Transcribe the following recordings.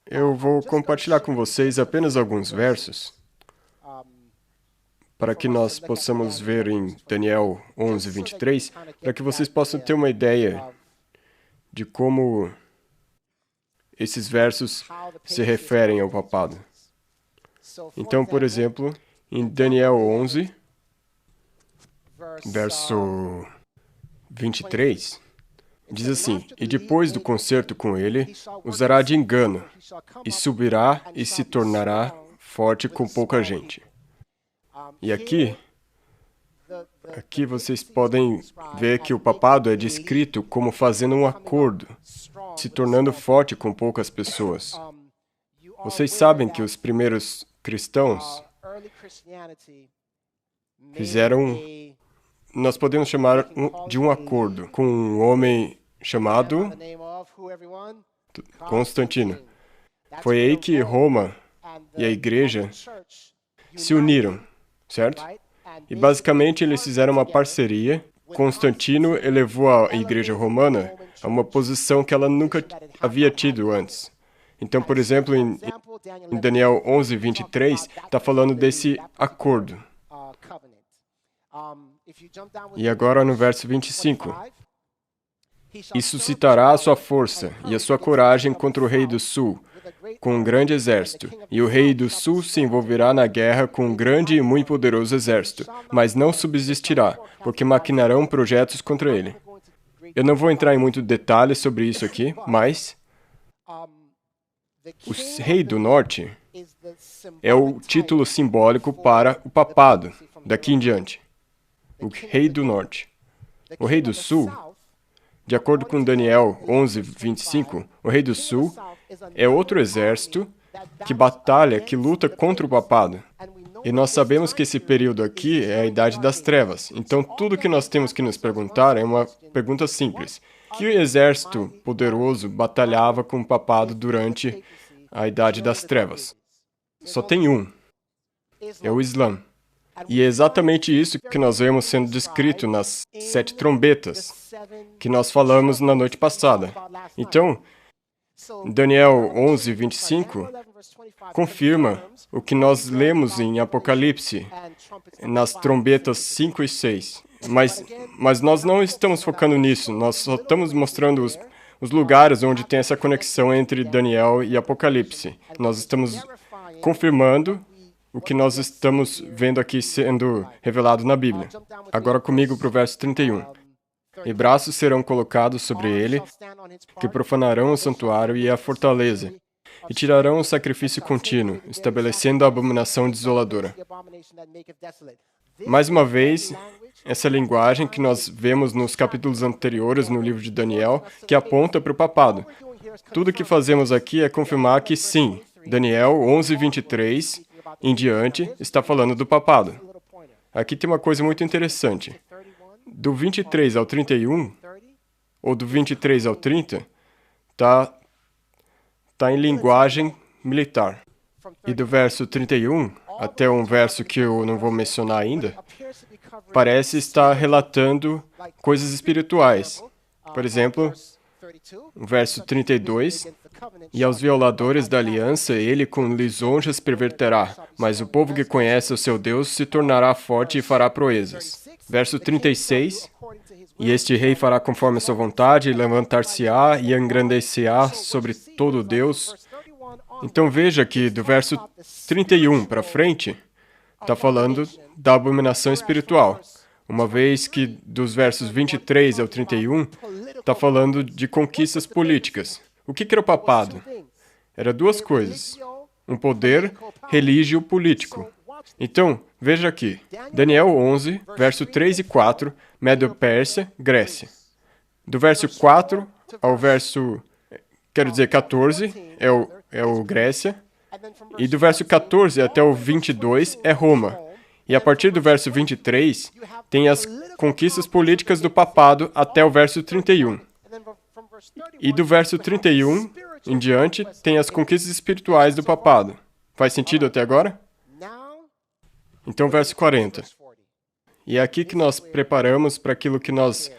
Eu vou compartilhar com vocês apenas alguns versos para que nós possamos ver em Daniel 11, 23, para que vocês possam ter uma ideia de como esses versos se referem ao papado. Então, por exemplo, em Daniel 11, verso 23, diz assim: E depois do concerto com ele, usará de engano, e subirá e se tornará forte com pouca gente. E aqui vocês podem ver que o papado é descrito como fazendo um acordo, se tornando forte com poucas pessoas. Vocês sabem que os primeiros cristãos fizeram, nós podemos chamar de um acordo com um homem chamado Constantino. Foi aí que Roma e a igreja se uniram, certo? E basicamente eles fizeram uma parceria. Constantino elevou a igreja romana a uma posição que ela nunca havia tido antes. Então, por exemplo, em Daniel 11, 23, está falando desse acordo. E agora no verso 25. E suscitará a sua força e a sua coragem contra o rei do sul, com um grande exército, e o rei do sul se envolverá na guerra com um grande e muito poderoso exército, mas não subsistirá, porque maquinarão projetos contra ele. Eu não vou entrar em muito detalhe sobre isso aqui, mas o rei do norte é o título simbólico para o papado, daqui em diante. O rei do norte. O rei do sul, de acordo com Daniel 11, 25, o rei do sul é outro exército que batalha, que luta contra o papado. E nós sabemos que esse período aqui é a Idade das Trevas. Então, tudo que nós temos que nos perguntar é uma pergunta simples. Que exército poderoso batalhava com o papado durante a Idade das Trevas? Só tem um. É o Islã. E é exatamente isso que nós vemos sendo descrito nas 7 trombetas que nós falamos na noite passada. Então, Daniel 11, 25 confirma o que nós lemos em Apocalipse, nas trombetas 5 e 6. Mas nós não estamos focando nisso, nós só estamos mostrando os lugares onde tem essa conexão entre Daniel e Apocalipse. Nós estamos confirmando o que nós estamos vendo aqui sendo revelado na Bíblia. Agora comigo para o verso 31. E braços serão colocados sobre ele, que profanarão o santuário e a fortaleza, e tirarão o sacrifício contínuo, estabelecendo a abominação desoladora. Mais uma vez, essa linguagem que nós vemos nos capítulos anteriores no livro de Daniel, que aponta para o papado. Tudo que fazemos aqui é confirmar que sim, Daniel 11, 23 em diante está falando do papado. Aqui tem uma coisa muito interessante. Do 23 ao 31, ou do 23 ao 30, está em linguagem militar. E do verso 31 até um verso que eu não vou mencionar ainda, parece estar relatando coisas espirituais. Por exemplo, o verso 32, e aos violadores da aliança ele com lisonjas perverterá, mas o povo que conhece o seu Deus se tornará forte e fará proezas. Verso 36, e este rei fará conforme a sua vontade, e levantar-se-á e engrandecer-á sobre todo Deus. Então veja que do verso 31 para frente, está falando da abominação espiritual. Uma vez que dos versos 23 ao 31, está falando de conquistas políticas. O que era o papado? Era duas coisas. Um poder religio-político. Então, veja aqui. Daniel 11, verso 3 e 4, Médio-Pérsia, Grécia. Do verso 4 ao verso, 14, é o Grécia. E do verso 14 até o 22 é Roma. E a partir do verso 23, tem as conquistas políticas do papado até o verso 31. E do verso 31 em diante, tem as conquistas espirituais do papado. Faz sentido até agora? Então, verso 40. E é aqui que nós preparamos para aquilo que nós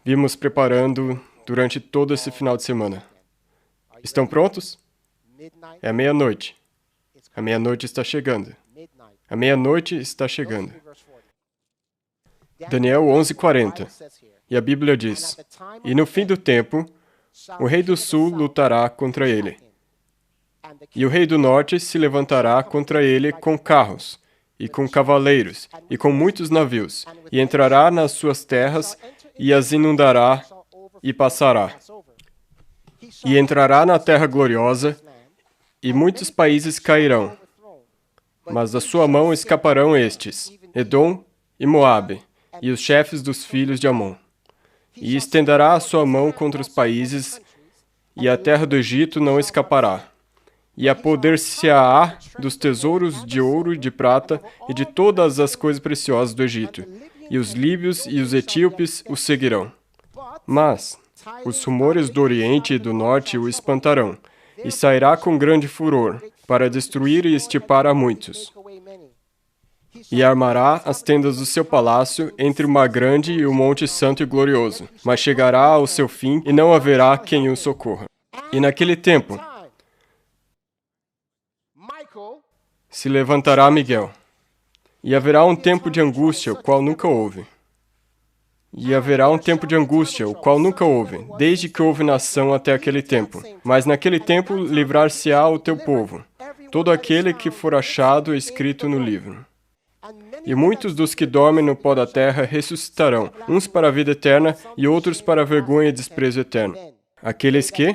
vimos preparando durante todo esse final de semana. Estão prontos? É a meia-noite. A meia-noite está chegando. A meia-noite está chegando. Daniel 11:40. E a Bíblia diz: E no fim do tempo, o rei do sul lutará contra ele. E o rei do norte se levantará contra ele com carros, e com cavaleiros, e com muitos navios, e entrará nas suas terras, e as inundará, e passará. E entrará na terra gloriosa, e muitos países cairão. Mas da sua mão escaparão estes, Edom e Moabe, e os chefes dos filhos de Amon. E estenderá a sua mão contra os países, e a terra do Egito não escapará. E apoder-se-á dos tesouros de ouro e de prata, e de todas as coisas preciosas do Egito. E os líbios e os etíopes o seguirão. Mas os rumores do Oriente e do Norte o espantarão, e sairá com grande furor, para destruir e extirpar a muitos. E armará as tendas do seu palácio entre o mar grande e o monte santo e glorioso, mas chegará ao seu fim e não haverá quem o socorra. E naquele tempo se levantará Miguel, e haverá um tempo de angústia, o qual nunca houve. E haverá um tempo de angústia, o qual nunca houve, desde que houve nação até aquele tempo. Mas naquele tempo livrar-se-á o teu povo, todo aquele que for achado escrito no livro. E muitos dos que dormem no pó da terra ressuscitarão, uns para a vida eterna e outros para a vergonha e desprezo eterno. Aqueles que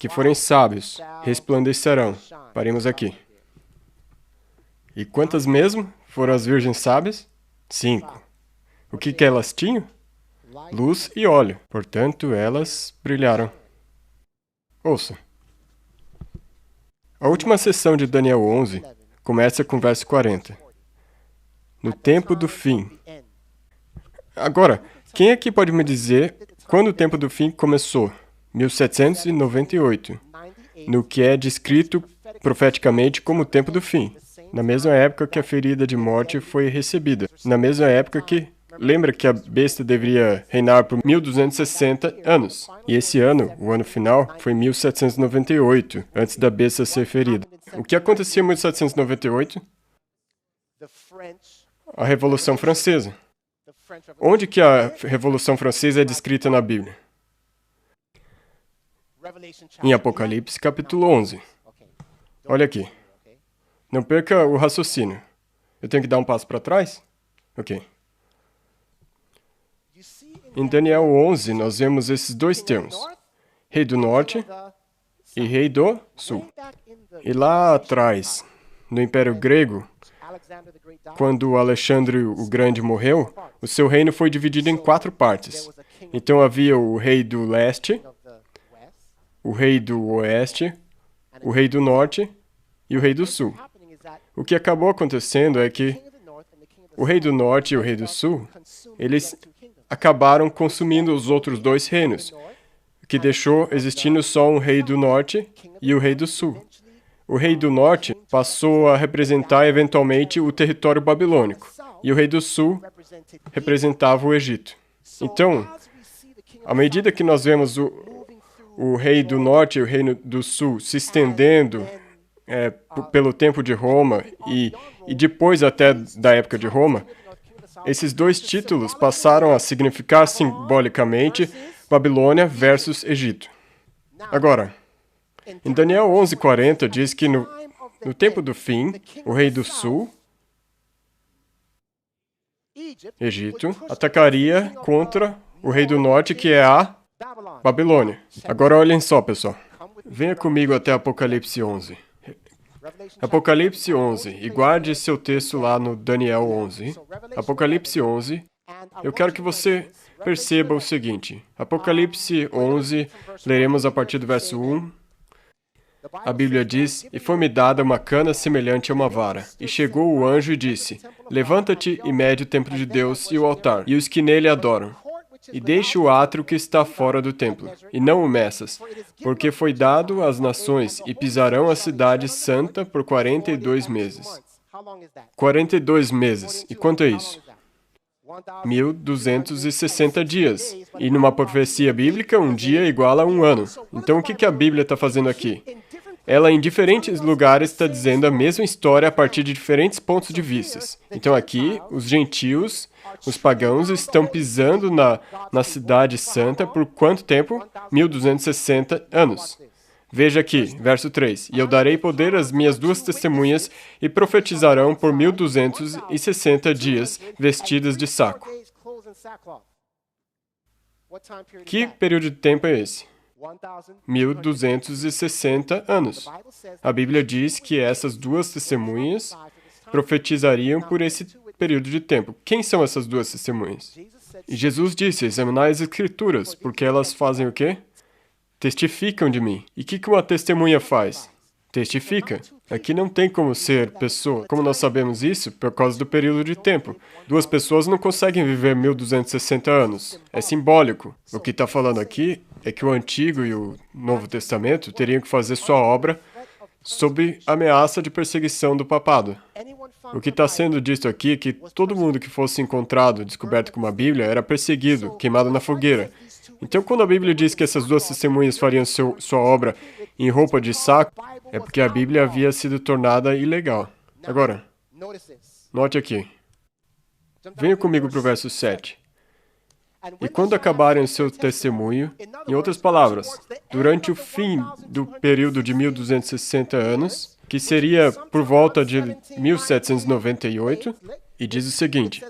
forem sábios resplandecerão. Paremos aqui. E quantas mesmo foram as virgens sábias? 5. O que elas tinham? Luz e óleo. Portanto, elas brilharam. Ouça. A última sessão de Daniel 11 começa com o verso 40. No tempo do fim. Agora, quem aqui pode me dizer quando o tempo do fim começou? 1798. No que é descrito profeticamente como o tempo do fim. Na mesma época que a ferida de morte foi recebida. Na mesma época que... Lembra que a besta deveria reinar por 1260 anos. E esse ano, o ano final, foi 1798, antes da besta ser ferida. O que aconteceu em 1798? A Revolução Francesa. Onde que a Revolução Francesa é descrita na Bíblia? Em Apocalipse, capítulo 11. Olha aqui. Não perca o raciocínio. Eu tenho que dar um passo para trás? Ok. Em Daniel 11, nós vemos esses dois termos. Rei do Norte e Rei do Sul. E lá atrás, no Império Grego, quando Alexandre o Grande morreu, o seu reino foi dividido em 4 partes. Então havia o Rei do Leste, o Rei do Oeste, o Rei do Norte e o Rei do Sul. O que acabou acontecendo é que o Rei do Norte e o Rei do Sul, eles acabaram consumindo os outros 2 reinos, que deixou existindo só um Rei do Norte e o Rei do Sul. O Rei do Norte passou a representar eventualmente o território babilônico, e o Rei do Sul representava o Egito. Então, à medida que nós vemos o Rei do Norte e o Reino do Sul se estendendo pelo tempo de Roma e depois até da época de Roma, esses 2 títulos passaram a significar simbolicamente Babilônia versus Egito. Agora, em Daniel 11:40 diz que no tempo do fim, o rei do sul, Egito, atacaria contra o rei do norte, que é a Babilônia. Agora olhem só, pessoal. Venha comigo até Apocalipse 11. Apocalipse 11, e guarde seu texto lá no Daniel 11. Apocalipse 11, eu quero que você perceba o seguinte. Apocalipse 11, leremos a partir do verso 1. A Bíblia diz, e foi-me dada uma cana semelhante a uma vara. E chegou o anjo e disse, levanta-te e mede o templo de Deus e o altar, e os que nele adoram. E deixe o átrio que está fora do templo, e não o meças, porque foi dado às nações, e pisarão a cidade santa por 42 meses. 42 meses. E quanto é isso? 1.260 dias. E numa profecia bíblica, um dia é igual a um ano. Então, o que a Bíblia está fazendo aqui? Ela, em diferentes lugares, está dizendo a mesma história a partir de diferentes pontos de vista. Então, aqui, os gentios, os pagãos, estão pisando na cidade santa por quanto tempo? 1.260 anos. Veja aqui, verso 3. E eu darei poder às minhas duas testemunhas e profetizarão por 1.260 dias vestidas de saco. Que período de tempo é esse? 1.260 anos. A Bíblia diz que essas duas testemunhas profetizariam por esse período de tempo. Quem são essas duas testemunhas? E Jesus disse, examinai as Escrituras, porque elas fazem o quê? Testificam de mim. E o que uma testemunha faz? Testifica. Aqui não tem como ser pessoa. Como nós sabemos isso? Por causa do período de tempo. Duas pessoas não conseguem viver 1.260 anos. É simbólico. O que está falando aqui é que o Antigo e o Novo Testamento teriam que fazer sua obra sob ameaça de perseguição do papado. O que está sendo dito aqui é que todo mundo que fosse encontrado, descoberto com uma Bíblia, era perseguido, queimado na fogueira. Então, quando a Bíblia diz que essas duas testemunhas fariam sua obra em roupa de saco, é porque a Bíblia havia sido tornada ilegal. Agora, note aqui. Venha comigo para o verso 7. E quando acabarem o seu testemunho, em outras palavras, durante o fim do período de 1.260 anos, que seria por volta de 1798, e diz o seguinte,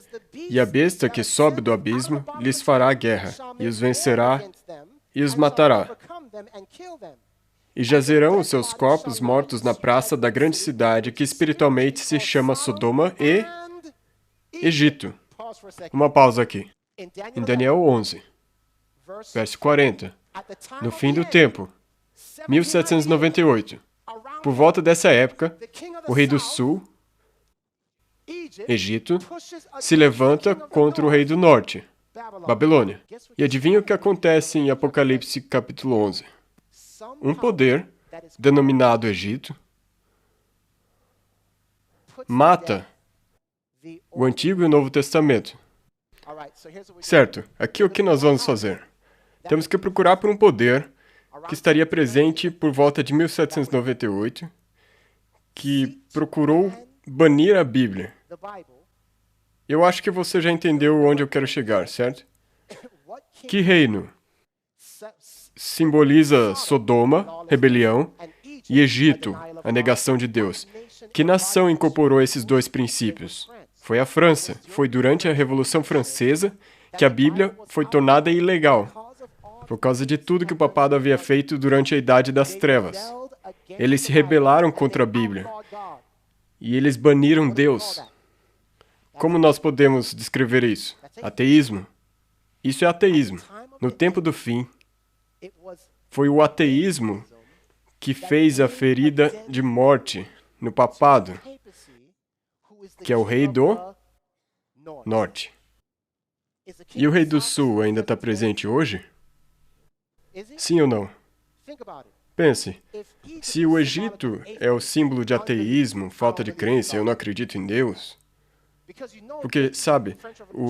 e a besta que sobe do abismo lhes fará guerra, e os vencerá, e os matará. E jazerão os seus corpos mortos na praça da grande cidade, que espiritualmente se chama Sodoma e Egito. Uma pausa aqui. Em Daniel 11, verso 40. No fim do tempo, 1798. Por volta dessa época, o rei do sul, Egito, se levanta contra o rei do norte, Babilônia. E adivinha o que acontece em Apocalipse capítulo 11? Um poder, denominado Egito, mata o Antigo e o Novo Testamento. Certo, aqui o que nós vamos fazer? Temos que procurar por um poder que estaria presente por volta de 1798, que procurou banir a Bíblia. Eu acho que você já entendeu onde eu quero chegar, certo? Que reino simboliza Sodoma, rebelião, e Egito, a negação de Deus? Que nação incorporou esses dois princípios? Foi a França. Foi durante a Revolução Francesa que a Bíblia foi tornada ilegal, por causa de tudo que o papado havia feito durante a Idade das Trevas. Eles se rebelaram contra a Bíblia, e eles baniram Deus. Como nós podemos descrever isso? Ateísmo. Isso é ateísmo. No tempo do fim, foi o ateísmo que fez a ferida de morte no papado, que é o rei do norte. E o rei do sul ainda está presente hoje? Sim ou não? Pense, se o Egito é o símbolo de ateísmo, falta de crença, eu não acredito em Deus, porque, sabe,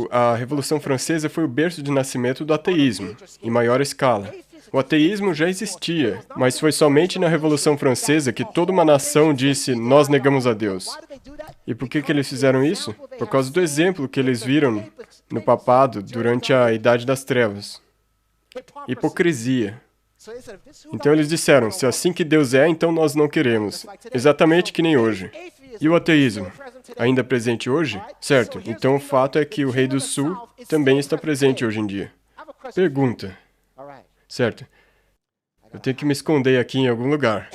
a Revolução Francesa foi o berço de nascimento do ateísmo, em maior escala. O ateísmo já existia, mas foi somente na Revolução Francesa que toda uma nação disse, nós negamos a Deus. E por que eles fizeram isso? Por causa do exemplo que eles viram no papado durante a Idade das Trevas. Hipocrisia. Então eles disseram, se é assim que Deus é, então nós não queremos. Exatamente que nem hoje. E o ateísmo? Ainda presente hoje? Certo. Então o fato é que o rei do sul também está presente hoje em dia. Pergunta. Certo. Eu tenho que me esconder aqui em algum lugar.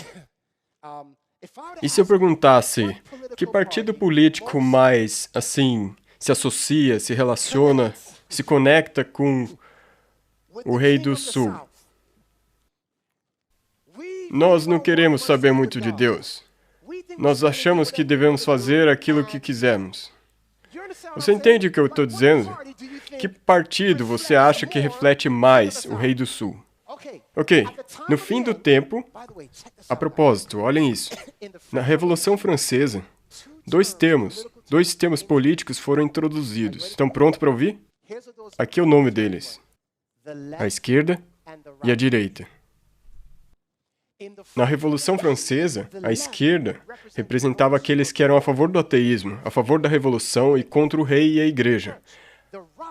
E se eu perguntasse, que partido político mais, assim, se associa, se relaciona, se conecta com o rei do sul? Nós não queremos saber muito de Deus. Nós achamos que devemos fazer aquilo que quisermos. Você entende o que eu estou dizendo? Que partido você acha que reflete mais o rei do sul? Ok, no fim do tempo, a propósito, olhem isso. Na Revolução Francesa, Dois termos políticos foram introduzidos. Estão prontos para ouvir? Aqui é o nome deles: a esquerda e a direita. Na Revolução Francesa, a esquerda representava aqueles que eram a favor do ateísmo, a favor da revolução e contra o rei e a igreja.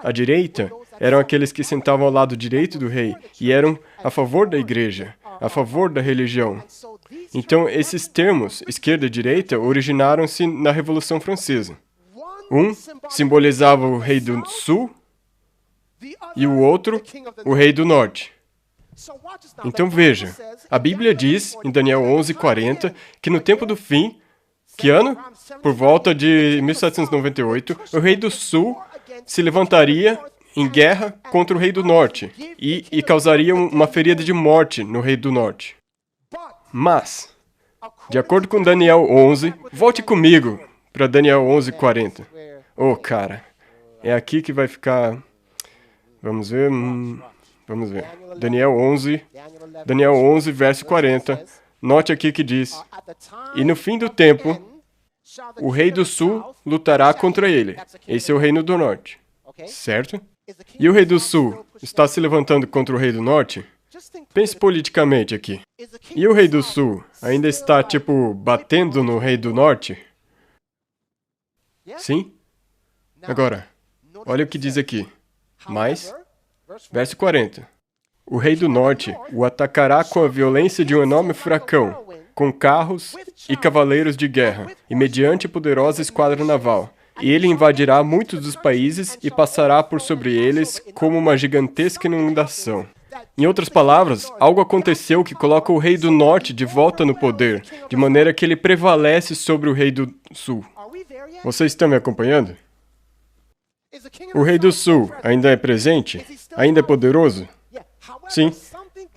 A direita eram aqueles que sentavam ao lado direito do rei e eram a favor da igreja, a favor da religião. Então, esses termos, esquerda e direita, originaram-se na Revolução Francesa. Um simbolizava o rei do sul e o outro, o rei do norte. Então veja, a Bíblia diz, em Daniel 11:40, que no tempo do fim, que ano? Por volta de 1798, o rei do sul se levantaria em guerra contra o rei do norte e causaria uma ferida de morte no rei do norte. Mas, de acordo com Daniel 11, volte comigo para Daniel 11:40. Oh, cara, é aqui que vai ficar... Vamos ver... Vamos ver. Daniel 11, verso 40. Note aqui que diz: e no fim do tempo, o rei do sul lutará contra ele. Esse é o reino do norte. Certo? E o rei do sul está se levantando contra o rei do norte? Pense politicamente aqui. E o rei do sul ainda está, batendo no rei do norte? Sim? Agora, olha o que diz aqui. Mas... Verso 40. O rei do norte o atacará com a violência de um enorme furacão, com carros e cavaleiros de guerra, e mediante poderosa esquadra naval. E ele invadirá muitos dos países e passará por sobre eles como uma gigantesca inundação. Em outras palavras, algo aconteceu que coloca o rei do norte de volta no poder, de maneira que ele prevalece sobre o rei do sul. Vocês estão me acompanhando? O rei do sul ainda é presente? Ainda é poderoso? Sim.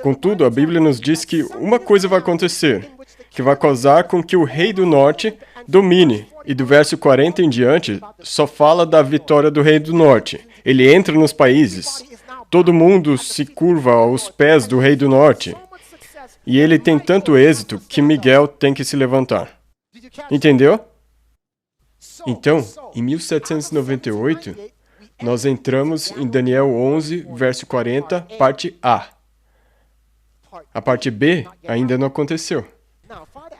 Contudo, a Bíblia nos diz que uma coisa vai acontecer, que vai causar com que o rei do norte domine. E do verso 40 em diante, só fala da vitória do rei do norte. Ele entra nos países. Todo mundo se curva aos pés do rei do norte. E ele tem tanto êxito que Miguel tem que se levantar. Entendeu? Então, em 1798, nós entramos em Daniel 11, verso 40, parte A. A parte B ainda não aconteceu.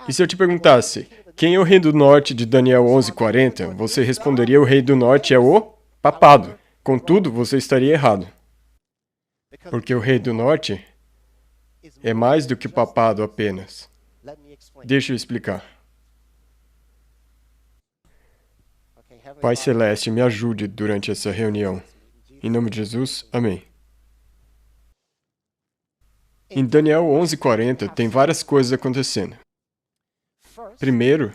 E se eu te perguntasse, quem é o rei do norte de Daniel 11, 40, você responderia: o rei do norte é o papado. Contudo, você estaria errado. Porque o rei do norte é mais do que o papado apenas. Deixa eu explicar. Pai Celeste, me ajude durante essa reunião. Em nome de Jesus, amém. Em Daniel 11:40 tem várias coisas acontecendo. Primeiro,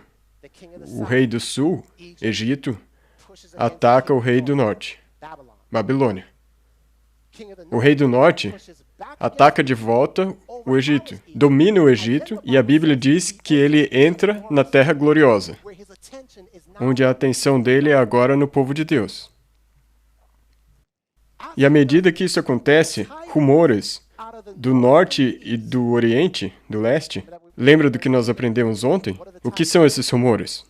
o rei do sul, Egito, ataca o rei do norte, Babilônia. O rei do norte ataca de volta o Egito, domina o Egito, e a Bíblia diz que ele entra na Terra Gloriosa, onde a atenção dele é agora no povo de Deus. E à medida que isso acontece, rumores do norte e do oriente, do leste, lembra do que nós aprendemos ontem? O que são esses rumores?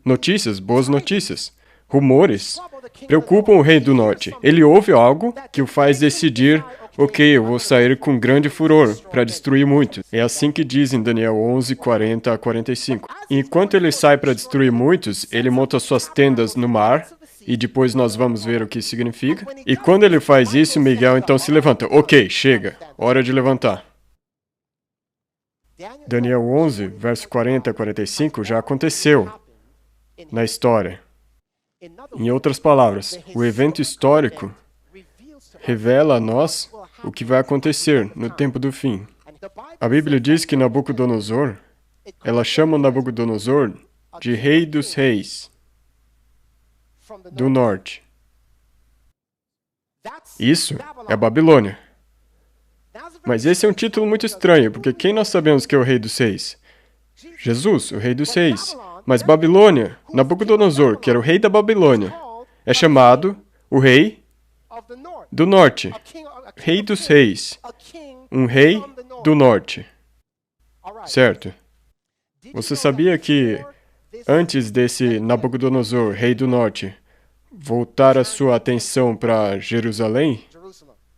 Notícias, boas notícias. Rumores preocupam o rei do norte. Ele ouve algo que o faz decidir: ok, eu vou sair com grande furor para destruir muitos. É assim que diz em Daniel 11, 40 a 45. Enquanto ele sai para destruir muitos, ele monta suas tendas no mar, e depois nós vamos ver o que significa. E quando ele faz isso, Miguel então se levanta. Ok, chega, hora de levantar. Daniel 11, verso 40 a 45 já aconteceu na história. Em outras palavras, o evento histórico revela a nós o que vai acontecer no tempo do fim. A Bíblia diz que Nabucodonosor, ela chama Nabucodonosor de Rei dos Reis do Norte. Isso é a Babilônia. Mas esse é um título muito estranho, porque quem nós sabemos que é o Rei dos Reis? Jesus, o Rei dos Reis. Mas Babilônia, Nabucodonosor, que era o rei da Babilônia, é chamado o Rei do Norte. Rei dos Reis. Um rei do Norte. Certo? Você sabia que Antes desse Nabucodonosor, rei do norte, voltar a sua atenção para Jerusalém,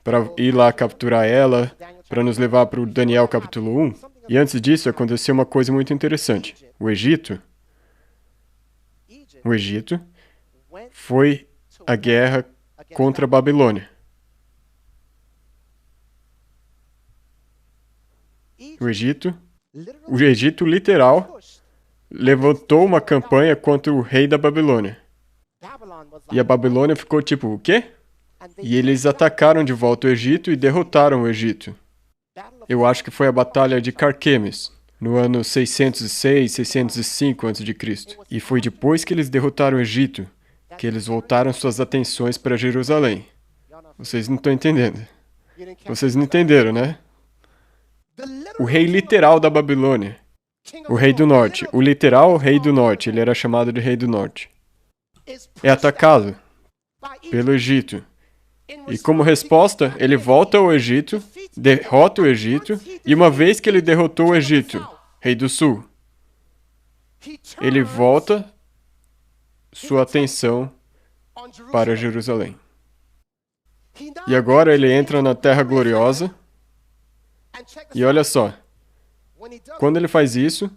para ir lá capturar ela, para nos levar para o Daniel capítulo 1. E antes disso, aconteceu uma coisa muito interessante. O Egito foi a guerra contra a Babilônia. O Egito literal levantou uma campanha contra o rei da Babilônia. E a Babilônia ficou tipo, o quê? E eles atacaram de volta o Egito e derrotaram o Egito. Eu acho que foi a Batalha de Carquemes, no ano 606, 605 a.C. E foi depois que eles derrotaram o Egito, que eles voltaram suas atenções para Jerusalém. Vocês não estão entendendo. Vocês não entenderam, né? O rei literal da Babilônia. O rei do norte. O literal rei do norte. Ele era chamado de rei do norte. É atacado pelo Egito. E como resposta, ele volta ao Egito, derrota o Egito, e uma vez que ele derrotou o Egito, rei do sul, ele volta sua atenção para Jerusalém. E agora ele entra na Terra Gloriosa, e olha só, quando ele faz isso,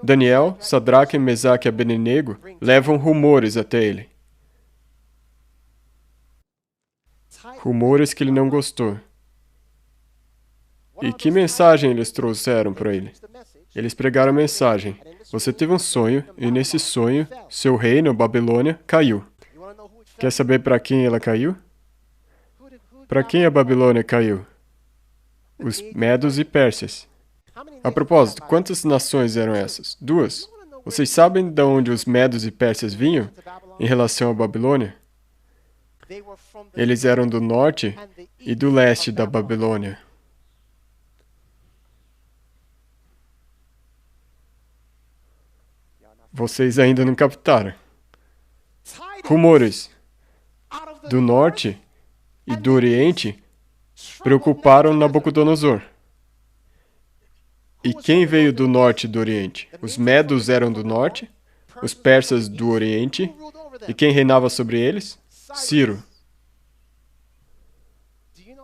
Daniel, Sadraque, Mesaque e Abednego levam rumores até ele. Rumores que ele não gostou. E que mensagem eles trouxeram para ele? Eles pregaram a mensagem. Você teve um sonho, e nesse sonho, seu reino, Babilônia, caiu. Quer saber para quem ela caiu? Para quem a Babilônia caiu? Os Medos e Pérsias. A propósito, quantas nações eram essas? 2. Vocês sabem de onde os Medos e Pérsias vinham em relação à Babilônia? Eles eram do norte e do leste da Babilônia. Vocês ainda não captaram. Rumores do norte e do oriente preocuparam Nabucodonosor. E quem veio do norte e do oriente? Os Medos eram do norte, os persas do oriente, e quem reinava sobre eles? Ciro.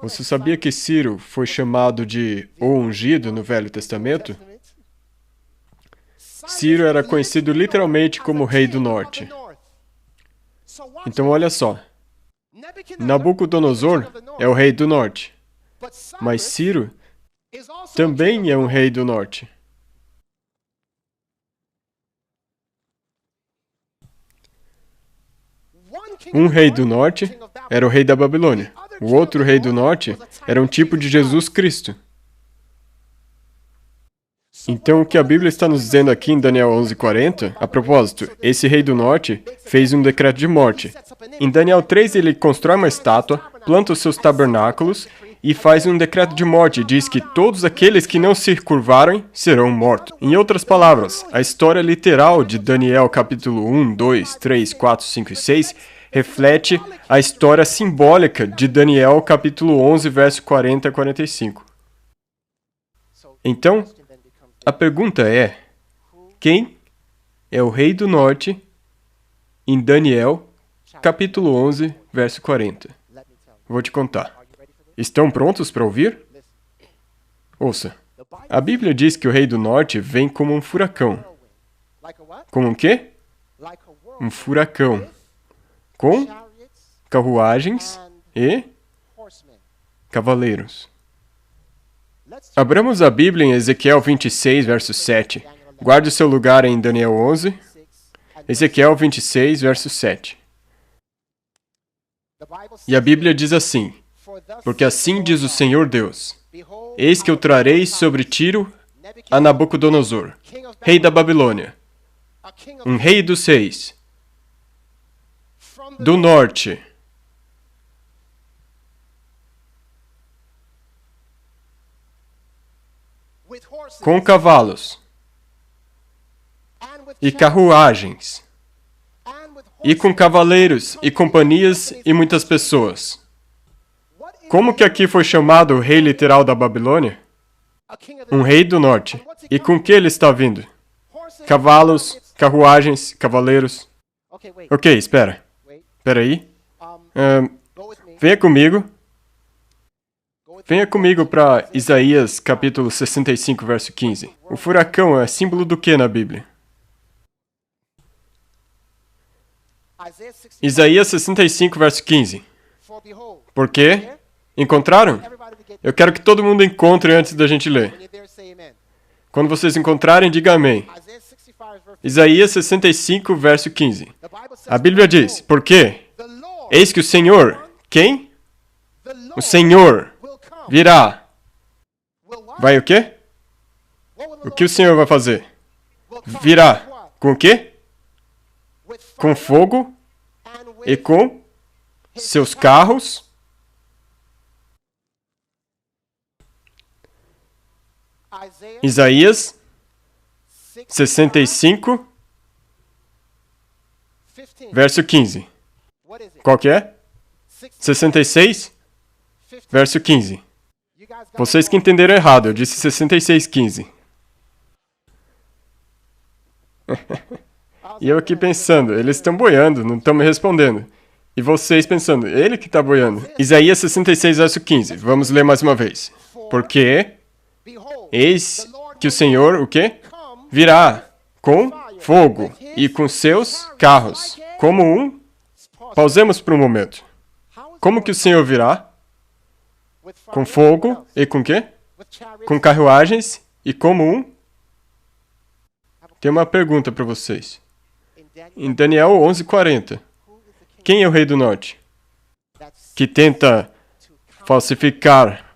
Você sabia que Ciro foi chamado de o ungido no Velho Testamento? Ciro era conhecido literalmente como rei do norte. Então olha só, Nabucodonosor é o rei do norte, mas Ciro também é um rei do norte. Um rei do norte era o rei da Babilônia. O outro rei do norte era um tipo de Jesus Cristo. Então, o que a Bíblia está nos dizendo aqui em Daniel 11:40, a propósito, esse rei do norte fez um decreto de morte. Em Daniel 3, ele constrói uma estátua, planta os seus tabernáculos e faz um decreto de morte. Diz que todos aqueles que não se curvarem serão mortos. Em outras palavras, a história literal de Daniel capítulo 1, 2, 3, 4, 5 e 6 reflete a história simbólica de Daniel capítulo 11, verso 40 a 45. Então, a pergunta é, quem é o rei do norte em Daniel capítulo 11, verso 40? Vou te contar. Estão prontos para ouvir? Ouça. A Bíblia diz que o rei do norte vem como um furacão. Como um quê? Um furacão. Com carruagens e cavaleiros. Abramos a Bíblia em Ezequiel 26, verso 7. Guarde o seu lugar em Daniel 11. Ezequiel 26, verso 7. E a Bíblia diz assim: porque assim diz o Senhor Deus: eis que eu trarei sobre Tiro a Nabucodonosor, rei da Babilônia, um rei dos reis, do norte, com cavalos e carruagens, e com cavaleiros e companhias e muitas pessoas. Como que aqui foi chamado o rei literal da Babilônia? Um rei do norte. E com que ele está vindo? Cavalos, carruagens, cavaleiros. Ok, espera. Espera aí. Venha comigo. Venha comigo para Isaías capítulo 65, verso 15. O furacão é símbolo do que na Bíblia? Isaías 65, verso 15. Por quê? Encontraram? Eu quero que todo mundo encontre antes da gente ler. Quando vocês encontrarem, diga amém. Isaías 65, verso 15. A Bíblia diz, por quê? Eis que o Senhor, quem? O Senhor virá. Vai o quê? O que o Senhor vai fazer? Virá. Com o quê? Com fogo e com seus carros. Isaías 65, verso 15. Qual que é? 66, verso 15. Vocês que entenderam errado, eu disse 66, 15. E eu aqui pensando, eles estão boiando, não estão me respondendo. E vocês pensando, ele que está boiando. Isaías 66, verso 15. Vamos ler mais uma vez. Porque eis que o Senhor, o quê? Virá com fogo e com seus carros. Como um... Pausemos por um momento. Como que o Senhor virá? Com fogo e com quê? Com carruagens e como um... Tem uma pergunta para vocês. Em Daniel 11:40, quem é o rei do norte? Que tenta falsificar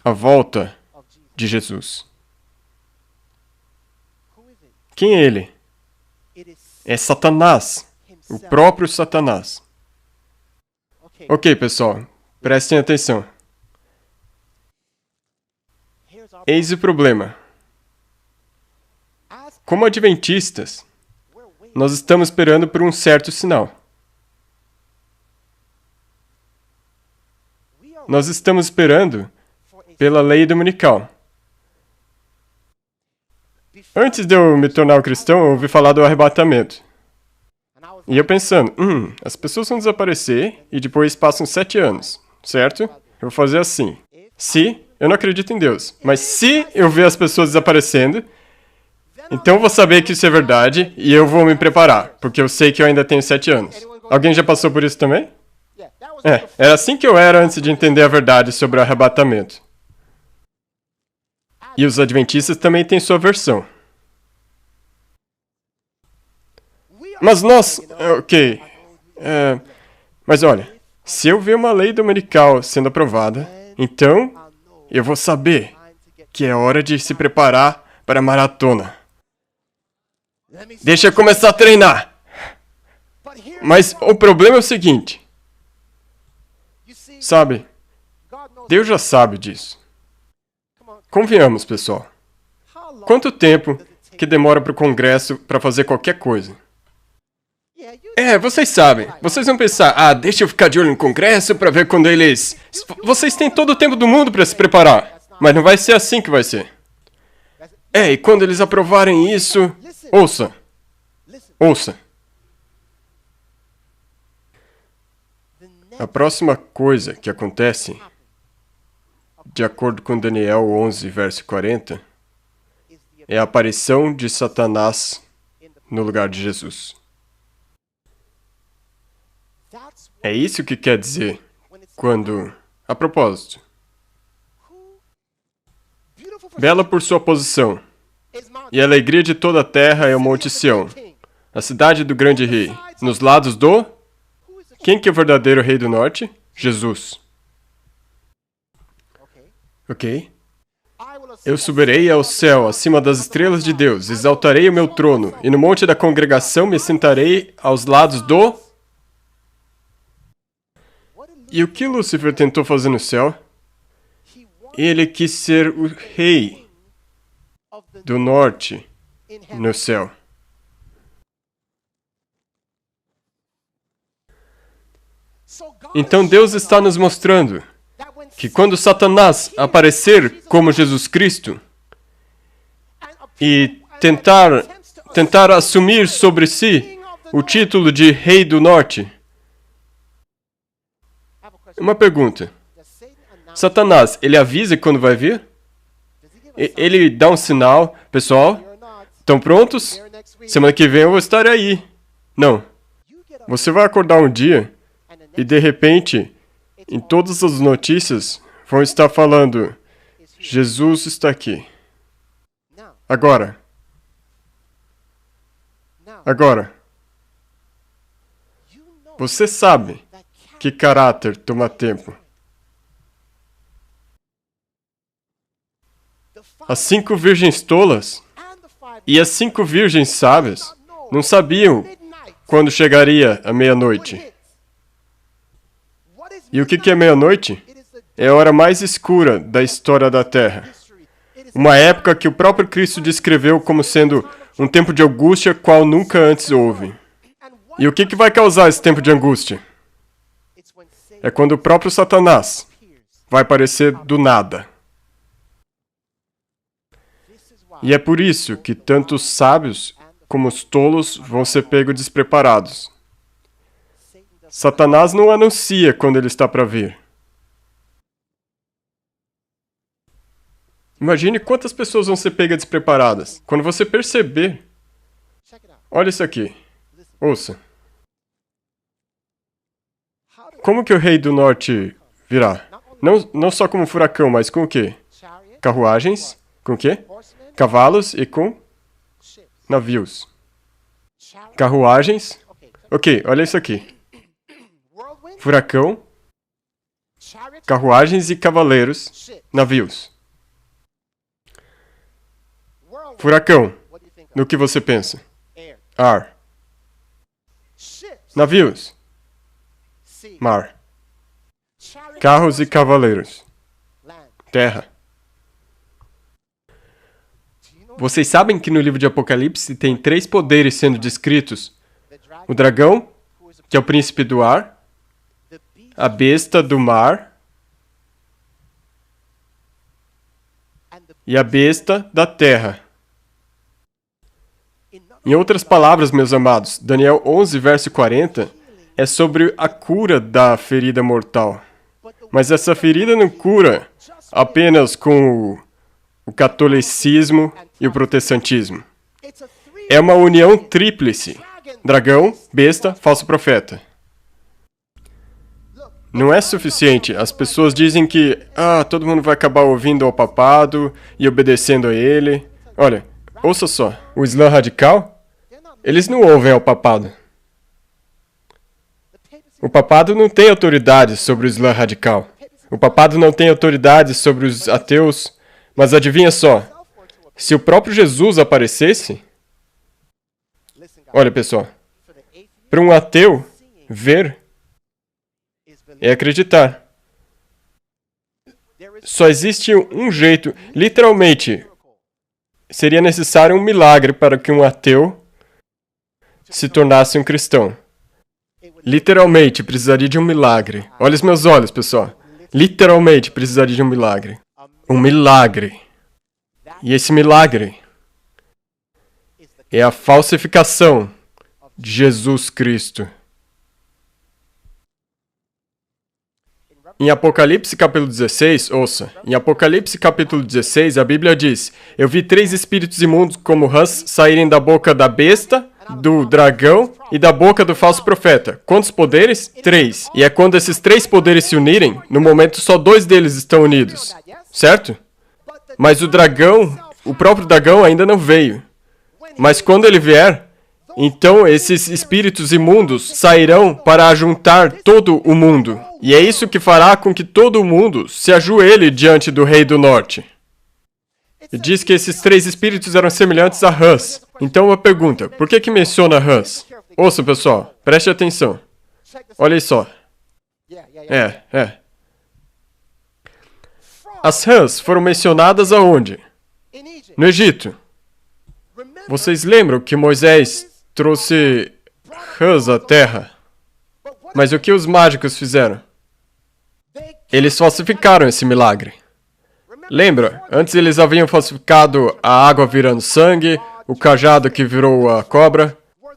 a volta de Jesus. Quem é ele? É Satanás, o próprio Satanás. Ok, pessoal, prestem atenção. Eis o problema. Como adventistas, nós estamos esperando por um certo sinal. Nós estamos esperando pela lei dominical. Antes de eu me tornar um cristão, eu ouvi falar do arrebatamento. E eu pensando, as pessoas vão desaparecer e depois passam 7 anos, certo? Eu vou fazer assim. Se, eu não acredito em Deus, mas se eu ver as pessoas desaparecendo, então eu vou saber que isso é verdade e eu vou me preparar, porque eu sei que eu ainda tenho 7 anos. Alguém já passou por isso também? Era assim que eu era antes de entender a verdade sobre o arrebatamento. E os adventistas também têm sua versão. Mas nós... Ok. Mas olha, se eu ver uma lei dominical sendo aprovada, então eu vou saber que é hora de se preparar para a maratona. Deixa eu começar a treinar. Mas o problema é o seguinte. Sabe, Deus já sabe disso. Convenhamos, pessoal. Quanto tempo que demora para o Congresso para fazer qualquer coisa? Vocês sabem. Vocês vão pensar, deixa eu ficar de olho no Congresso para ver quando eles... Vocês têm todo o tempo do mundo para se preparar. Mas não vai ser assim que vai ser. E quando eles aprovarem isso... Ouça. Ouça. A próxima coisa que acontece, de acordo com Daniel 11, verso 40, é a aparição de Satanás no lugar de Jesus. É isso que quer dizer quando... A propósito, bela por sua posição, e a alegria de toda a terra é o Monte Sião, a cidade do grande rei, nos lados do... Quem que é o verdadeiro rei do norte? Jesus. Ok? Eu subirei ao céu, acima das estrelas de Deus, exaltarei o meu trono, e no monte da congregação me sentarei aos lados do... E o que Lúcifer tentou fazer no céu? Ele quis ser o rei do norte no céu. Então Deus está nos mostrando que quando Satanás aparecer como Jesus Cristo, e tentar assumir sobre si o título de Rei do Norte. Uma pergunta. Satanás, ele avisa quando vai vir? Ele dá um sinal, pessoal, estão prontos? Semana que vem eu vou estar aí. Não. Você vai acordar um dia e, de repente, em todas as notícias, vão estar falando, Jesus está aqui. Agora. Agora. Você sabe que caráter toma tempo. As 5 virgens tolas e as 5 virgens sábias não sabiam quando chegaria a meia-noite. E o que é meia-noite? É a hora mais escura da história da Terra. Uma época que o próprio Cristo descreveu como sendo um tempo de angústia qual nunca antes houve. E o que vai causar esse tempo de angústia? É quando o próprio Satanás vai aparecer do nada. E é por isso que tanto os sábios como os tolos vão ser pegos despreparados. Satanás não anuncia quando ele está para vir. Imagine quantas pessoas vão ser pegas despreparadas. Quando você perceber... Olha isso aqui. Ouça. Como que o Rei do Norte virá? Não só como furacão, mas com o quê? Carruagens. Com o quê? Cavalos e com navios. Carruagens. Ok, olha isso aqui. Furacão, carruagens e cavaleiros, navios. Furacão. No que você pensa? Ar. Navios. Mar. Carros e cavaleiros. Terra. Vocês sabem que no livro de Apocalipse tem 3 poderes sendo descritos? O dragão, que é o príncipe do ar, a besta do mar e a besta da terra. Em outras palavras, meus amados, Daniel 11, verso 40, é sobre a cura da ferida mortal. Mas essa ferida não cura apenas com o catolicismo e o protestantismo. É uma união tríplice. Dragão, besta, falso profeta. Não é suficiente. As pessoas dizem que todo mundo vai acabar ouvindo ao papado e obedecendo a ele. Olha, ouça só. O Islã radical, eles não ouvem ao papado. O papado não tem autoridade sobre o Islã radical. O papado não tem autoridade sobre os ateus. Mas adivinha só. Se o próprio Jesus aparecesse... Olha, pessoal. Para um ateu, ver é acreditar. Só existe um jeito. Literalmente, seria necessário um milagre para que um ateu se tornasse um cristão. Literalmente, precisaria de um milagre. Olha os meus olhos, pessoal. Literalmente, precisaria de um milagre. Um milagre. E esse milagre é a falsificação de Jesus Cristo. Em Apocalipse capítulo 16, ouça, em Apocalipse capítulo 16, a Bíblia diz, eu vi 3 espíritos imundos como rãs saírem da boca da besta, do dragão e da boca do falso profeta. Quantos poderes? 3. E é quando esses 3 poderes se unirem, no momento só 2 deles estão unidos. Certo? Mas o dragão, o próprio dragão ainda não veio. Mas quando ele vier, então esses espíritos imundos sairão para ajuntar todo o mundo. E é isso que fará com que todo o mundo se ajoelhe diante do Rei do Norte. E diz que esses 3 espíritos eram semelhantes a rãs. Então uma pergunta, por que menciona rãs? Ouça, pessoal, preste atenção. Olha só. As rãs foram mencionadas aonde? No Egito. Vocês lembram que Moisés trouxe rãs à terra? Mas o que os mágicos fizeram? Eles falsificaram esse milagre. Lembra? Antes eles haviam falsificado a água virando sangue, o cajado que virou a cobra,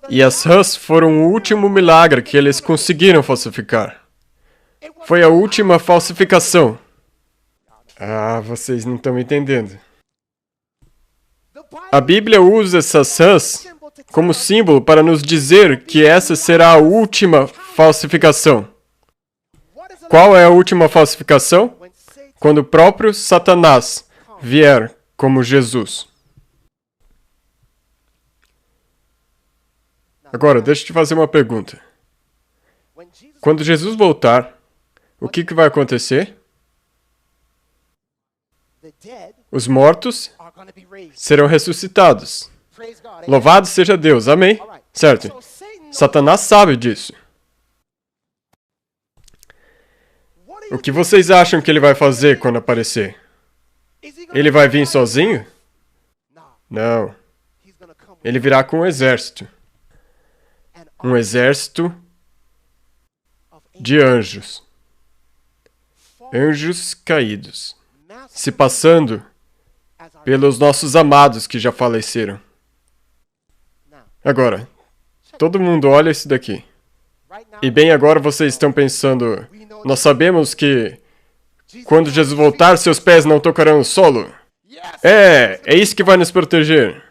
e as rãs foram o último milagre que eles conseguiram falsificar. Foi a última falsificação. Ah, vocês não estão entendendo. A Bíblia usa essas rãs como símbolo para nos dizer que essa será a última falsificação. Qual é a última falsificação? Quando o próprio Satanás vier como Jesus. Agora, deixa eu te fazer uma pergunta. Quando Jesus voltar, o que vai acontecer? Os mortos serão ressuscitados. Louvado seja Deus, amém? Certo. Satanás sabe disso. O que vocês acham que ele vai fazer quando aparecer? Ele vai vir sozinho? Não. Ele virá com um exército. Um exército de anjos. Anjos caídos. Se passando pelos nossos amados que já faleceram. Agora, todo mundo olha isso daqui. E bem agora vocês estão pensando, nós sabemos que quando Jesus voltar, seus pés não tocarão o solo. É isso que vai nos proteger.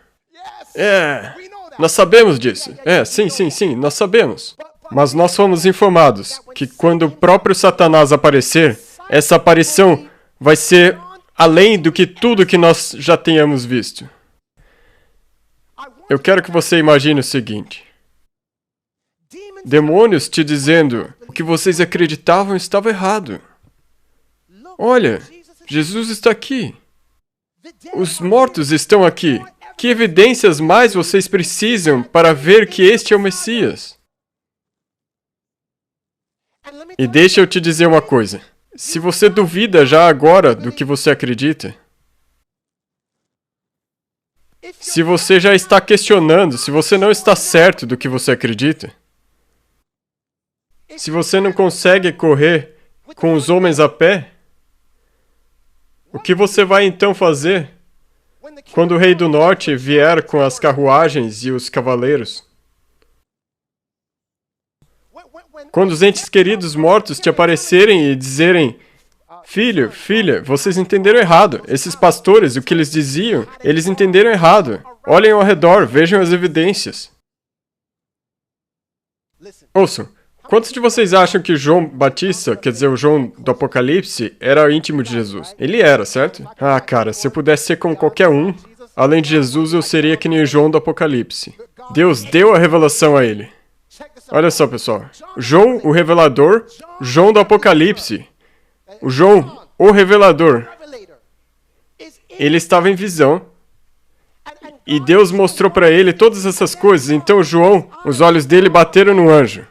Nós sabemos disso. Sim, nós sabemos. Mas nós fomos informados que quando o próprio Satanás aparecer, essa aparição vai ser além do que tudo que nós já tenhamos visto. Eu quero que você imagine o seguinte. Demônios te dizendo o que vocês acreditavam estava errado. Olha, Jesus está aqui. Os mortos estão aqui. Que evidências mais vocês precisam para ver que este é o Messias? E deixa eu te dizer uma coisa. Se você duvida já agora do que você acredita, se você já está questionando, se você não está certo do que você acredita, se você não consegue correr com os homens a pé, o que você vai então fazer quando o Rei do Norte vier com as carruagens e os cavaleiros? Quando os entes queridos mortos te aparecerem e dizerem: filho, filha, vocês entenderam errado. Esses pastores, o que eles diziam, eles entenderam errado. Olhem ao redor, vejam as evidências. Ouçam, quantos de vocês acham que João Batista, quer dizer, o João do Apocalipse, era íntimo de Jesus? Ele era, certo? Ah, cara, se eu pudesse ser como qualquer um, além de Jesus, eu seria que nem o João do Apocalipse. Deus deu a revelação a ele. Olha só, pessoal. João, o revelador, João do Apocalipse. O João, o revelador. Ele estava em visão. E Deus mostrou para ele todas essas coisas. Então João, os olhos dele bateram no anjo.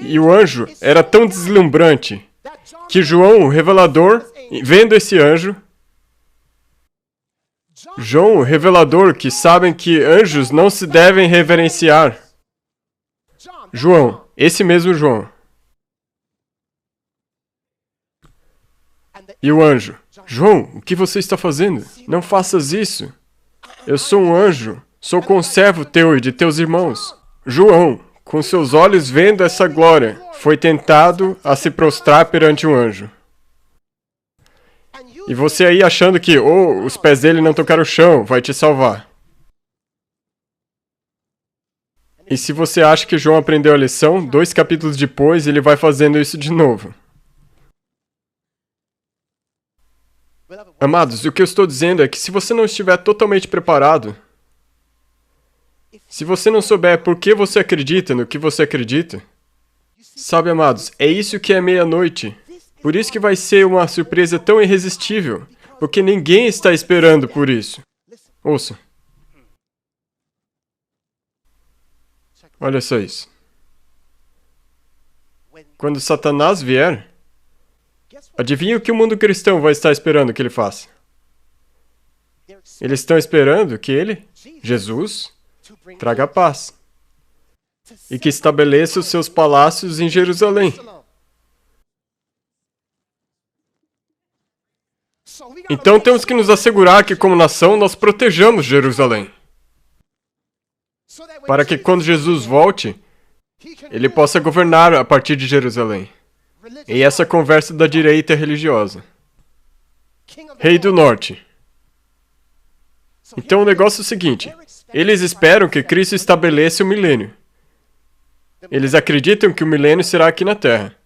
E o anjo era tão deslumbrante que João, o revelador, vendo esse anjo, João, o revelador, que sabem que anjos não se devem reverenciar. João, esse mesmo João. E o anjo: João, o que você está fazendo? Não faças isso. Eu sou um anjo, sou conservo teu e de teus irmãos. João, com seus olhos vendo essa glória, foi tentado a se prostrar perante um anjo. E você aí achando que, os pés dele não tocaram o chão, vai te salvar. E se você acha que João aprendeu a lição, 2 capítulos depois ele vai fazendo isso de novo. Amados, o que eu estou dizendo é que se você não estiver totalmente preparado, se você não souber por que você acredita no que você acredita, sabe, amados, é isso que é meia-noite. Por isso que vai ser uma surpresa tão irresistível, porque ninguém está esperando por isso. Ouça. Olha só isso. Quando Satanás vier, adivinha o que o mundo cristão vai estar esperando que ele faça? Eles estão esperando que ele, Jesus, traga paz e que estabeleça os seus palácios em Jerusalém. Então temos que nos assegurar que, como nação, nós protejamos Jerusalém. Para que quando Jesus volte, ele possa governar a partir de Jerusalém. E essa conversa da direita é religiosa. Rei do Norte. Então o negócio é o seguinte, eles esperam que Cristo estabeleça o milênio. Eles acreditam que o milênio será aqui na Terra.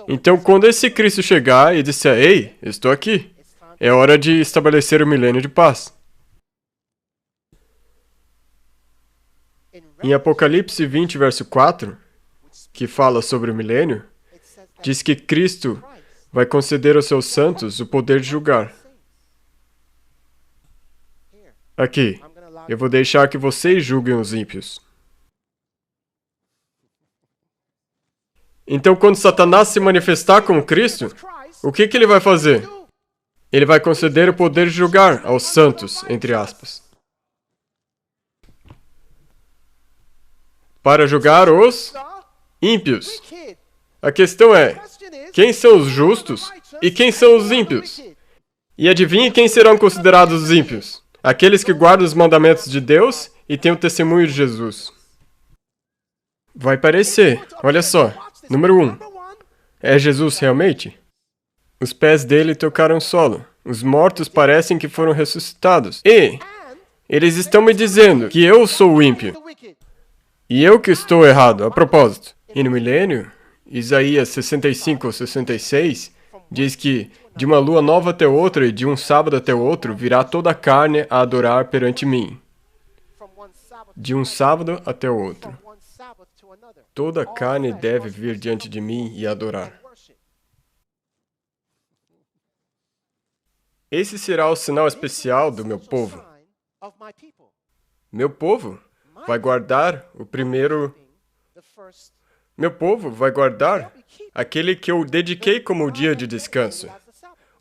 Então quando esse Cristo chegar e disser, ei, estou aqui, é hora de estabelecer o milênio de paz. Em Apocalipse 20, verso 4, que fala sobre o milênio, diz que Cristo vai conceder aos seus santos o poder de julgar. Aqui, eu vou deixar que vocês julguem os ímpios. Então, quando Satanás se manifestar como Cristo, o que ele vai fazer? Ele vai conceder o poder de julgar aos santos, entre aspas. Para julgar os ímpios. A questão é, quem são os justos e quem são os ímpios? E adivinhe quem serão considerados os ímpios? Aqueles que guardam os mandamentos de Deus e têm o testemunho de Jesus. Vai parecer, olha só. Número 1. É Jesus realmente? Os pés dele tocaram o solo. Os mortos parecem que foram ressuscitados. E eles estão me dizendo que eu sou o ímpio. E eu que estou errado, a propósito. E no milênio, Isaías 65 ou 66, diz que de uma lua nova até outra e de um sábado até outro, virá toda a carne a adorar perante mim. De um sábado até o outro. Toda a carne deve vir diante de mim e adorar. Esse será o sinal especial do meu povo. Meu povo vai guardar o primeiro... Meu povo vai guardar aquele que eu dediquei como o dia de descanso.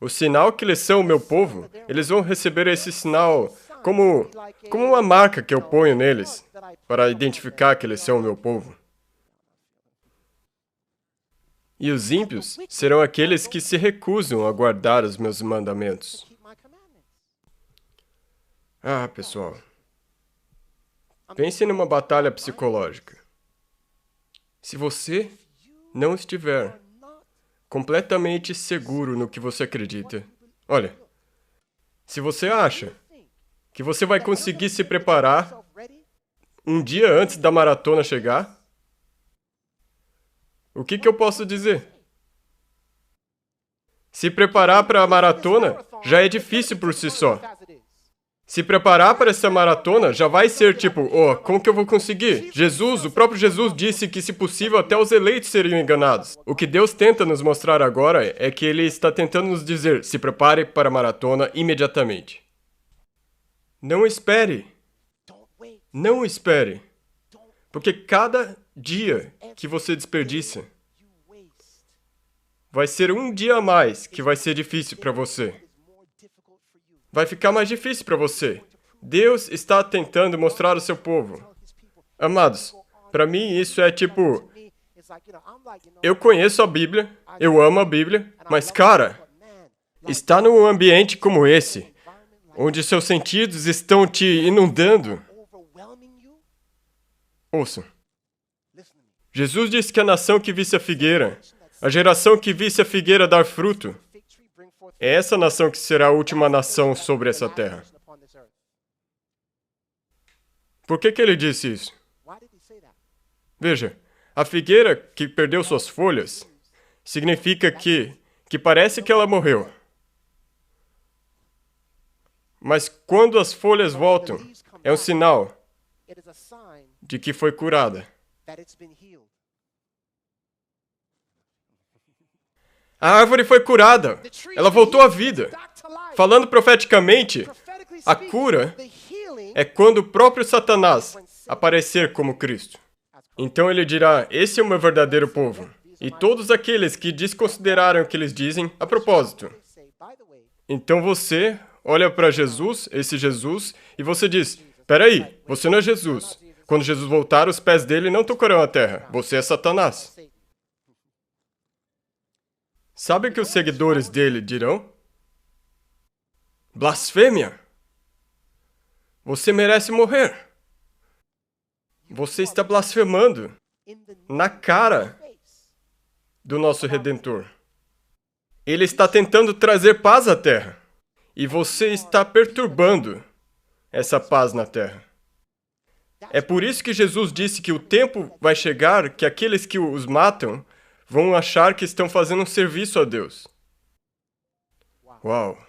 O sinal que eles são o meu povo, eles vão receber esse sinal como uma marca que eu ponho neles, para identificar que eles são o meu povo. E os ímpios serão aqueles que se recusam a guardar os meus mandamentos. Ah, pessoal. Pense numa batalha psicológica. Se você não estiver completamente seguro no que você acredita, olha, se você acha que você vai conseguir se preparar um dia antes da maratona chegar, o que eu posso dizer? Se preparar para a maratona já é difícil por si só. Se preparar para essa maratona já vai ser tipo, como que eu vou conseguir? O próprio Jesus disse que, se possível, até os eleitos seriam enganados. O que Deus tenta nos mostrar agora é que Ele está tentando nos dizer, se prepare para a maratona imediatamente. Não espere. Não espere. Porque cada dia que você desperdiça vai ser um dia a mais que vai ser difícil para você. Vai ficar mais difícil para você. Deus está tentando mostrar ao seu povo. Amados, para mim isso é tipo... Eu conheço a Bíblia, eu amo a Bíblia, mas cara, estar num ambiente como esse, onde seus sentidos estão te inundando... Ouçam. Jesus disse que a nação que visse a figueira, a geração que visse a figueira dar fruto, é essa nação que será a última nação sobre essa terra. Por que ele disse isso? Veja, a figueira que perdeu suas folhas significa que parece que ela morreu. Mas quando as folhas voltam, é um sinal de que foi curada. A árvore foi curada. Ela voltou à vida. Falando profeticamente, a cura é quando o próprio Satanás aparecer como Cristo. Então ele dirá, esse é o meu verdadeiro povo. E todos aqueles que desconsideraram o que eles dizem, a propósito. Então você olha para Jesus, esse Jesus, e você diz, peraí, você não é Jesus. Quando Jesus voltar, os pés dele não tocarão a terra. Você é Satanás. Sabe o que os seguidores dele dirão? Blasfêmia! Você merece morrer! Você está blasfemando na cara do nosso Redentor. Ele está tentando trazer paz à Terra. E você está perturbando essa paz na Terra. É por isso que Jesus disse que o tempo vai chegar que aqueles que os matam vão achar que estão fazendo um serviço a Deus. Uau!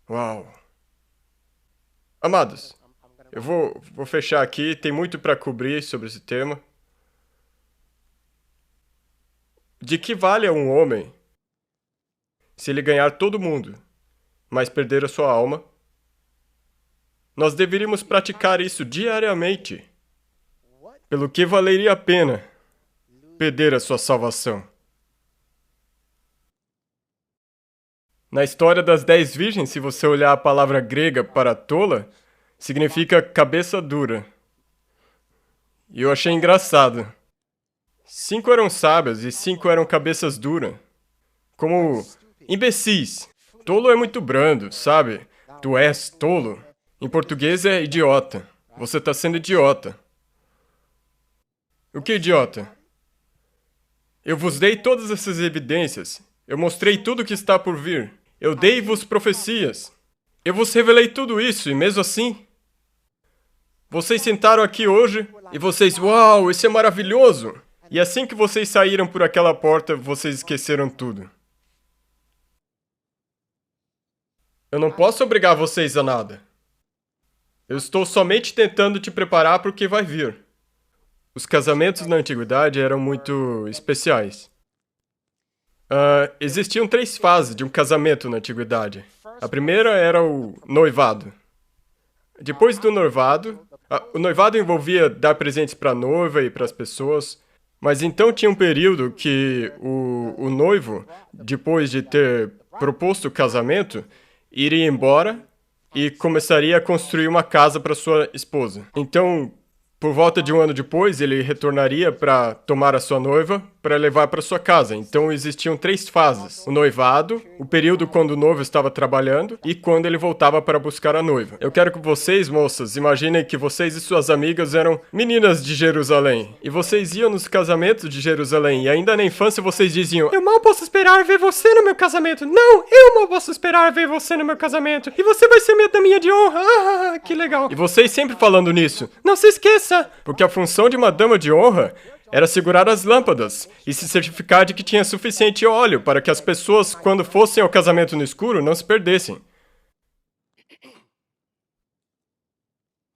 Uau! Amados, eu vou fechar aqui, tem muito para cobrir sobre esse tema. De que vale a um homem se ele ganhar todo mundo, mas perder a sua alma? Nós deveríamos praticar isso diariamente. Pelo que valeria a pena perder a sua salvação? Na história das 10 virgens, se você olhar a palavra grega para tola, significa cabeça dura. E eu achei engraçado. 5 eram sábias e 5 eram cabeças duras. Como imbecis. Tolo é muito brando, sabe? Tu és tolo. Em português é idiota. Você está sendo idiota. O que idiota? Eu vos dei todas essas evidências. Eu mostrei tudo o que está por vir. Eu dei-vos profecias. Eu vos revelei tudo isso, e mesmo assim, vocês sentaram aqui hoje e vocês, uau, isso é maravilhoso! E assim que vocês saíram por aquela porta, vocês esqueceram tudo. Eu não posso obrigar vocês a nada. Eu estou somente tentando te preparar para o que vai vir. Os casamentos na antiguidade eram muito especiais. Existiam 3 fases de um casamento na antiguidade. A primeira era o noivado. Depois do noivado, o noivado envolvia dar presentes para a noiva e para as pessoas, mas então tinha um período que o noivo, depois de ter proposto o casamento, iria embora e começaria a construir uma casa para sua esposa. Então, por volta de 1 ano depois, ele retornaria para tomar a sua noiva para levar para sua casa. Então existiam 3 fases: o noivado, o período quando o noivo estava trabalhando e quando ele voltava para buscar a noiva. Eu quero que vocês, moças, imaginem que vocês e suas amigas eram meninas de Jerusalém e vocês iam nos casamentos de Jerusalém e ainda na infância vocês diziam: eu mal posso esperar ver você no meu casamento. Não, eu mal posso esperar ver você no meu casamento. E você vai ser minha daminha de honra. Ah, que legal. E vocês sempre falando nisso. Não se esqueça, porque a função de uma dama de honra era segurar as lâmpadas e se certificar de que tinha suficiente óleo para que as pessoas, quando fossem ao casamento no escuro, não se perdessem.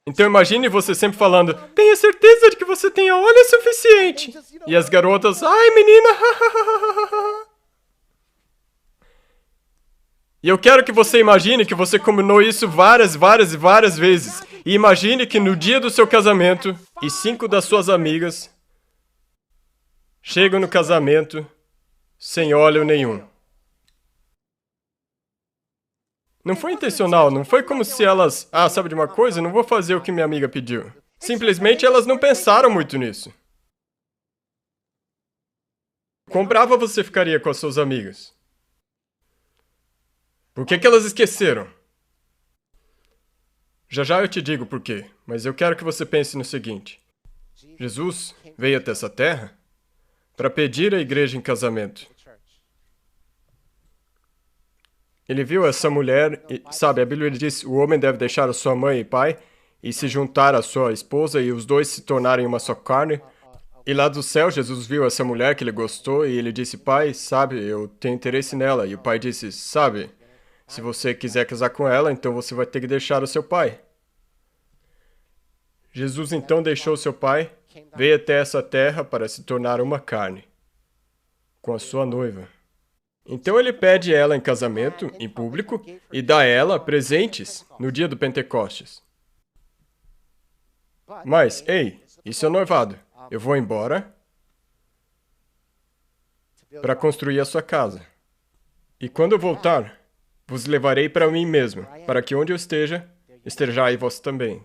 Então imagine você sempre falando: tenha certeza de que você tenha óleo suficiente. E as garotas: ai menina, E eu quero que você imagine que você combinou isso várias vezes. E imagine que no dia do seu casamento, e 5 das suas amigas chegam no casamento sem óleo nenhum. Não foi intencional, não foi como se elas, sabe de uma coisa, não vou fazer o que minha amiga pediu. Simplesmente elas não pensaram muito nisso. Quão brava você ficaria com as suas amigas? Por que elas esqueceram? Já já eu te digo por quê, mas eu quero que você pense no seguinte. Jesus veio até essa terra para pedir a igreja em casamento. Ele viu essa mulher e, sabe, a Bíblia diz, o homem deve deixar a sua mãe e pai e se juntar à sua esposa e os dois se tornarem uma só carne. E lá do céu, Jesus viu essa mulher que ele gostou e ele disse: pai, sabe, eu tenho interesse nela. E o pai disse: sabe, se você quiser casar com ela, então você vai ter que deixar o seu pai. Jesus então deixou seu pai, veio até essa terra para se tornar uma carne com a sua noiva. Então ele pede ela em casamento, em público, e dá a ela presentes no dia do Pentecostes. Mas, ei, isso é noivado. Eu vou embora para construir a sua casa. E quando eu voltar, vos levarei para mim mesmo, para que onde eu esteja, estejais vós também.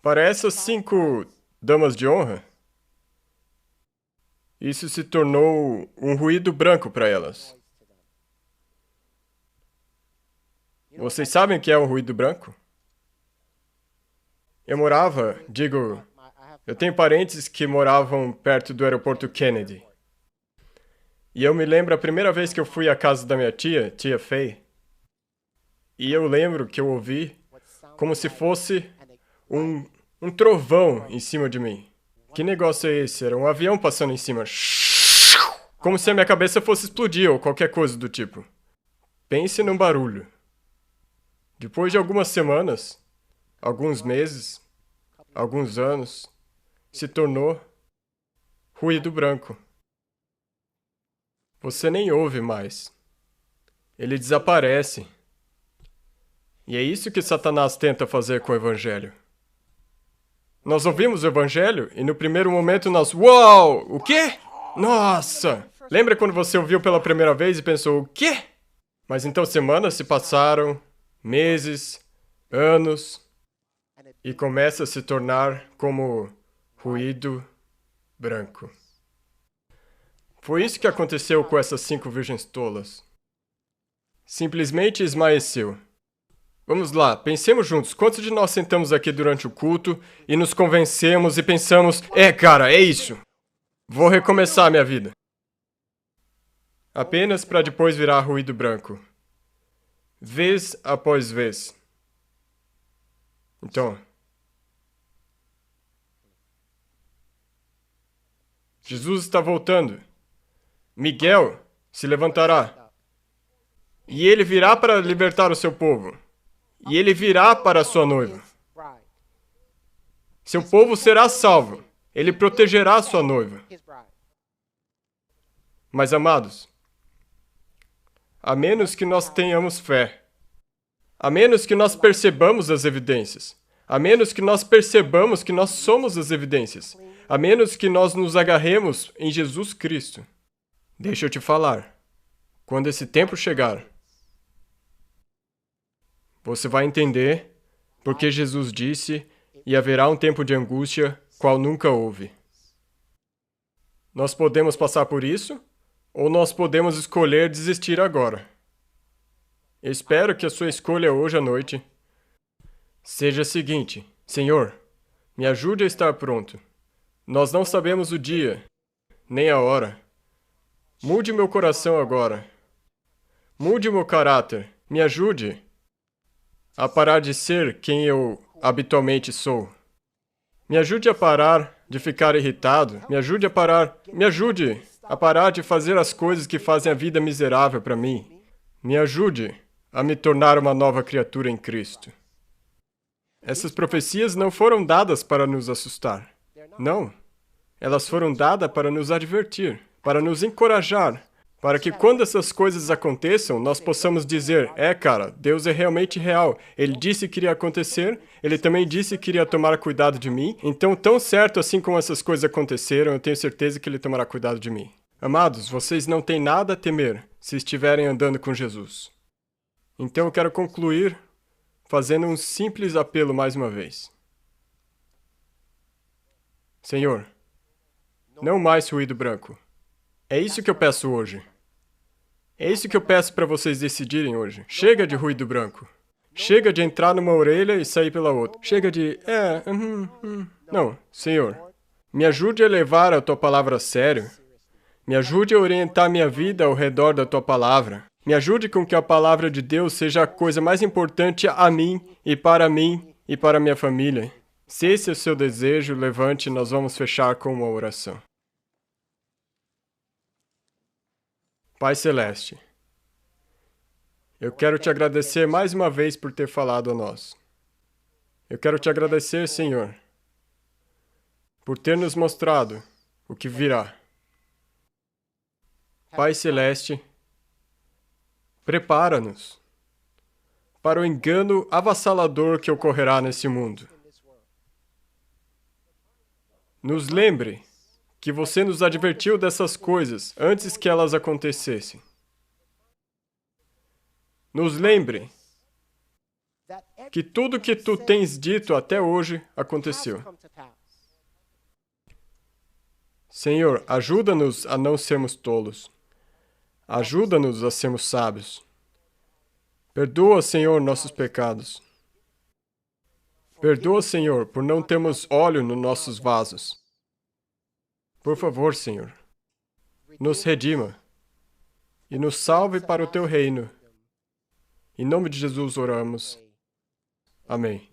Para essas 5 damas de honra, isso se tornou um ruído branco para elas. Vocês sabem o que é um ruído branco? Eu tenho parentes que moravam perto do aeroporto Kennedy. E eu me lembro a primeira vez que eu fui à casa da minha tia Faye, e eu lembro que eu ouvi como se fosse um trovão em cima de mim. Que negócio é esse? Era um avião passando em cima. Como se a minha cabeça fosse explodir ou qualquer coisa do tipo. Pense num barulho. Depois de algumas semanas, alguns meses, alguns anos, se tornou ruído branco. Você nem ouve mais. Ele desaparece. E é isso que Satanás tenta fazer com o Evangelho. Nós ouvimos o Evangelho e no primeiro momento nós... Uau! O quê? Nossa! Lembra quando você ouviu pela primeira vez e pensou, o quê? Mas então semanas se passaram, meses, anos, e começa a se tornar como ruído branco. Foi isso que aconteceu com essas 5 virgens tolas. Simplesmente esmaeceu. Vamos lá, pensemos juntos. Quantos de nós sentamos aqui durante o culto e nos convencemos e pensamos, cara, é isso. Vou recomeçar a minha vida. Apenas para depois virar ruído branco. Vez após vez. Então, Jesus está voltando. Miguel se levantará. E ele virá para libertar o seu povo. E ele virá para a sua noiva. Seu povo será salvo. Ele protegerá a sua noiva. Mas, amados, a menos que nós tenhamos fé, a menos que nós percebamos as evidências, a menos que nós percebamos que nós somos as evidências, a menos que nós nos agarremos em Jesus Cristo, deixa eu te falar, quando esse tempo chegar, você vai entender porque Jesus disse e haverá um tempo de angústia qual nunca houve. Nós podemos passar por isso ou nós podemos escolher desistir agora. Espero que a sua escolha hoje à noite seja a seguinte: Senhor, me ajude a estar pronto. Nós não sabemos o dia, nem a hora. Mude meu coração agora. Mude meu caráter. Me ajude a parar de ser quem eu habitualmente sou. Me ajude a parar de ficar irritado. Me ajude a parar de fazer as coisas que fazem a vida miserável para mim. Me ajude a me tornar uma nova criatura em Cristo. Essas profecias não foram dadas para nos assustar. Não. Elas foram dadas para nos advertir, para nos encorajar, para que quando essas coisas aconteçam, nós possamos dizer, cara, Deus é realmente real. Ele disse que iria acontecer, Ele também disse que iria tomar cuidado de mim. Então, tão certo assim como essas coisas aconteceram, eu tenho certeza que Ele tomará cuidado de mim. Amados, vocês não têm nada a temer se estiverem andando com Jesus. Então, eu quero concluir fazendo um simples apelo mais uma vez. Senhor, não mais ruído branco. É isso que eu peço hoje. É isso que eu peço para vocês decidirem hoje. Chega de ruído branco. Chega de entrar numa orelha e sair pela outra. Chega de... Não, Senhor, me ajude a levar a Tua palavra a sério. Me ajude a orientar minha vida ao redor da Tua palavra. Me ajude com que a palavra de Deus seja a coisa mais importante a mim e para a minha família. Se esse é o seu desejo, levante e nós vamos fechar com uma oração. Pai Celeste, eu quero te agradecer mais uma vez por ter falado a nós. Eu quero te agradecer, Senhor, por ter nos mostrado o que virá. Pai Celeste, prepara-nos para o engano avassalador que ocorrerá nesse mundo. Nos lembre que você nos advertiu dessas coisas antes que elas acontecessem. Nos lembre que tudo que tu tens dito até hoje aconteceu. Senhor, ajuda-nos a não sermos tolos. Ajuda-nos a sermos sábios. Perdoa, Senhor, nossos pecados. Perdoa, Senhor, por não termos óleo nos nossos vasos. Por favor, Senhor, nos redima e nos salve para o teu reino. Em nome de Jesus oramos. Amém.